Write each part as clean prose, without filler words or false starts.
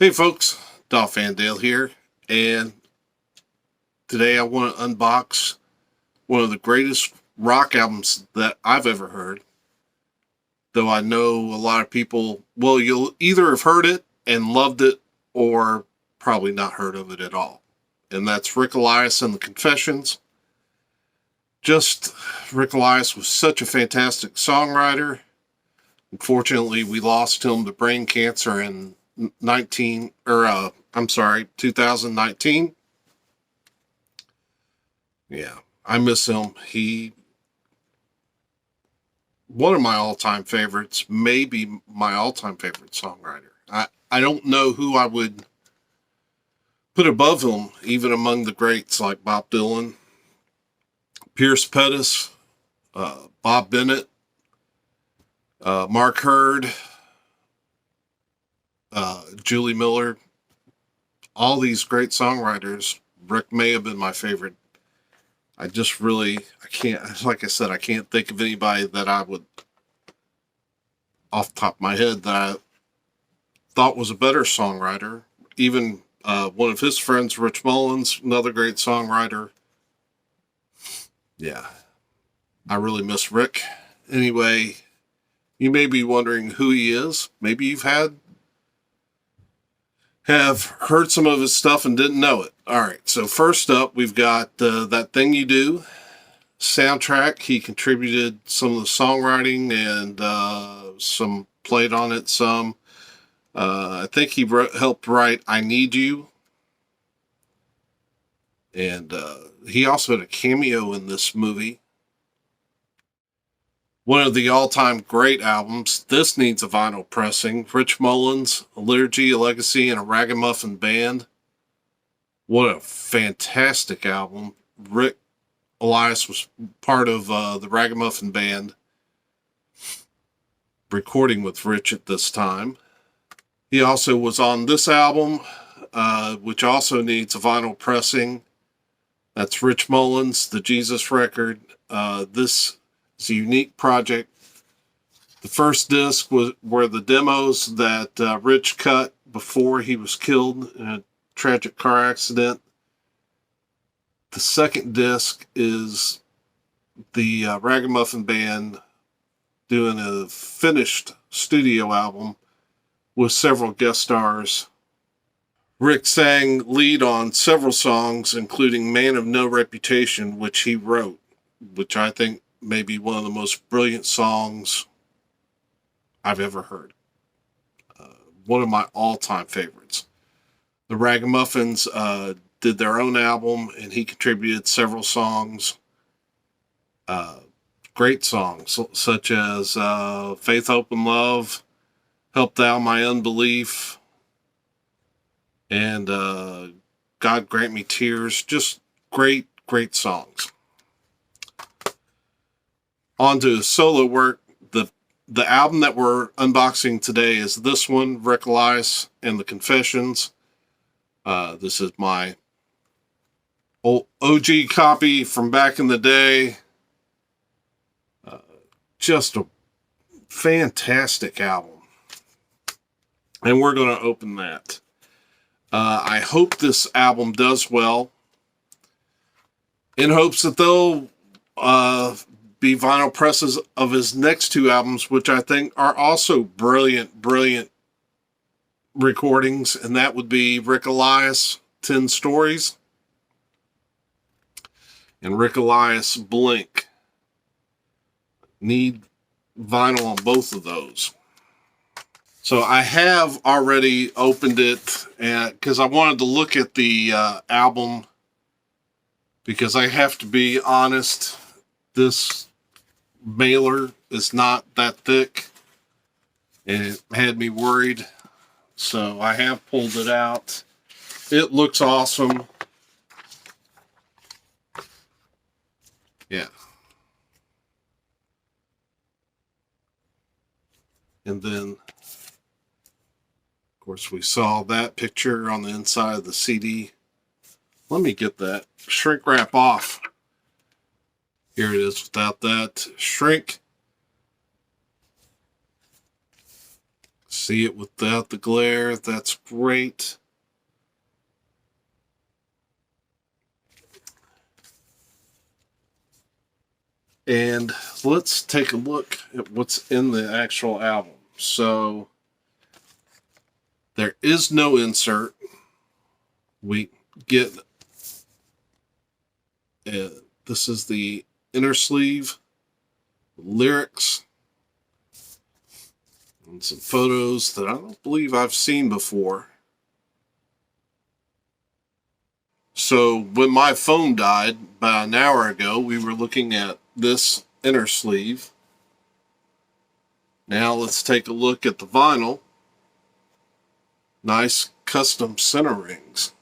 Hey folks, Dolphandale here, and today I want to unbox one of the greatest rock albums that I've ever heard. Though I know a lot of people, well, you'll either have heard it and loved it, or probably not heard of it at all. And that's Rick Elias and the Confessions. Just Rick Elias was such a fantastic songwriter. Unfortunately, we lost him to brain cancer in 2019. Yeah, I miss him. One of my all-time favorites, maybe my all-time favorite songwriter. I don't know who I would put above him, even among the greats like Bob Dylan, Pierce Pettis, Bob Bennett, Mark Hurd, Julie Miller. All these great songwriters. Rick may have been my favorite. I can't, like I said, I can't think of anybody that I would, off the top of my head, that I thought was a better songwriter. Even one of his friends, Rich Mullins, another great songwriter. Yeah, I really miss Rick. Anyway, you may be wondering who he is. Maybe you've have heard some of his stuff and didn't know it. All right, so first up, we've got That Thing You Do soundtrack. He contributed some of the songwriting and some played on it some. I think he helped write I Need You. And he also had a cameo in this movie. One of the all-time great albums. This needs a vinyl pressing. Rich Mullins, A Liturgy, A Legacy, and a Ragamuffin Band. What a fantastic album. Rick Elias was part of the Ragamuffin Band, recording with Rich at this time. He also was on this album, which also needs a vinyl pressing. That's Rich Mullins, the Jesus record. This is a unique project. The first disc were the demos that Rich cut before he was killed in a tragic car accident. The second disc is the Ragamuffin Band doing a finished studio album with several guest stars. Rick sang lead on several songs, including Man of No Reputation, which he wrote, which I think may be one of the most brilliant songs I've ever heard. One of my all-time favorites. The Ragamuffins did their own album, and he contributed several songs. Great songs, such as Faith, Hope, and Love, Help Thou My Unbelief, and God Grant Me Tears. Just great, great songs. On to his solo work. The album that we're unboxing today is this one, Rick Elias and the Confessions. This is my old OG copy from back in the day. Just a fantastic album. And we're going to open that. I hope this album does well, in hopes that they'll be vinyl presses of his next two albums, which I think are also brilliant, brilliant recordings, and that would be Rick Elias, 10 Stories, and Rick Elias, Blink. Need vinyl on both of those. So I have already opened it because I wanted to look at the album, because I have to be honest, this mailer is not that thick and it had me worried. So I have pulled it out. It looks awesome. Yeah. And then, of course, we saw that picture on the inside of the CD. Let me get that shrink wrap off. Here it is without that shrink. See it without the glare. That's great. And let's take a look at what's in the actual album. So there is no insert. We get this is the inner sleeve, lyrics, and some photos that I don't believe I've seen before. So when my phone died about an hour ago, we were looking at this inner sleeve. Now let's take a look at the vinyl. Nice custom center rings.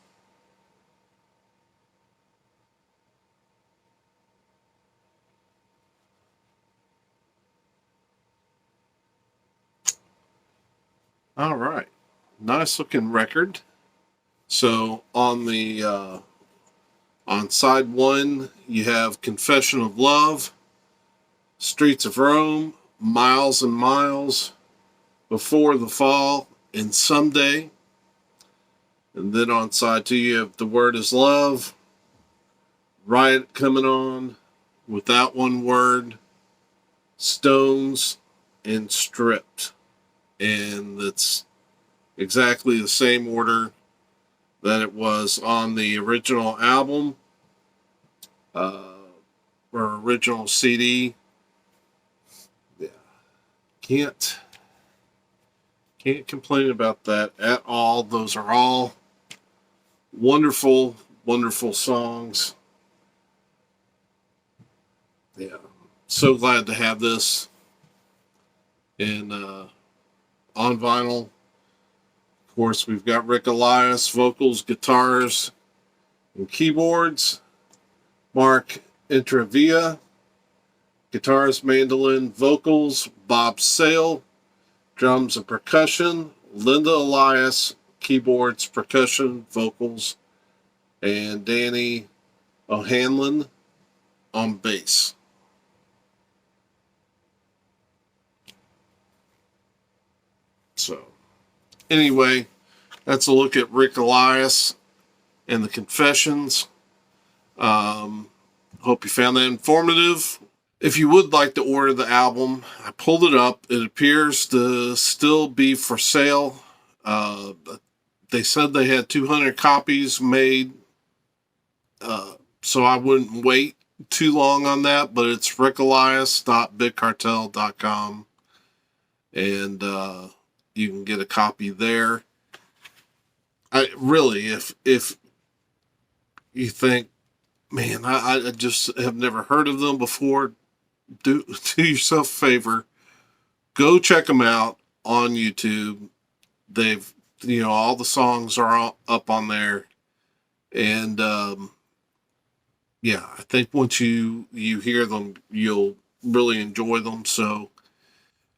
All right, nice looking record. So on the on side one, you have Confession of Love, Streets of Rome, Miles and Miles, Before the Fall, and Someday. And then on side two, you have The Word is Love, Riot Coming On, Without One Word, Stones, and Stripped. And it's exactly the same order that it was on the original album or original CD. Yeah, can't complain about that at all. Those are all wonderful, wonderful songs. Yeah, so glad to have this in on vinyl. Of course, we've got Rick Elias, vocals, guitars, and keyboards. Mark Intravia, guitars, mandolin, vocals. Bob Sale, drums and percussion. Linda Elias, keyboards, percussion, vocals. And Danny O'Hanlon on bass. So, anyway, that's a look at Rick Elias and the Confessions. Hope you found that informative. If you would like to order the album, I pulled it up. It appears to still be for sale. They said they had 200 copies made, so I wouldn't wait too long on that, but it's rickelias.bigcartel.com, and you can get a copy there. I really, if you think, man, I just have never heard of them before, do yourself a favor, go check them out on YouTube. They've, all the songs are all up on there, and yeah, I think once you hear them, you'll really enjoy them. So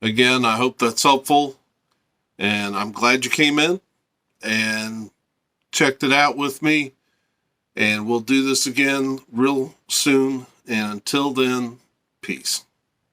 again, I hope that's helpful, and I'm glad you came in and checked it out with me, and we'll do this again real soon. And until then, peace.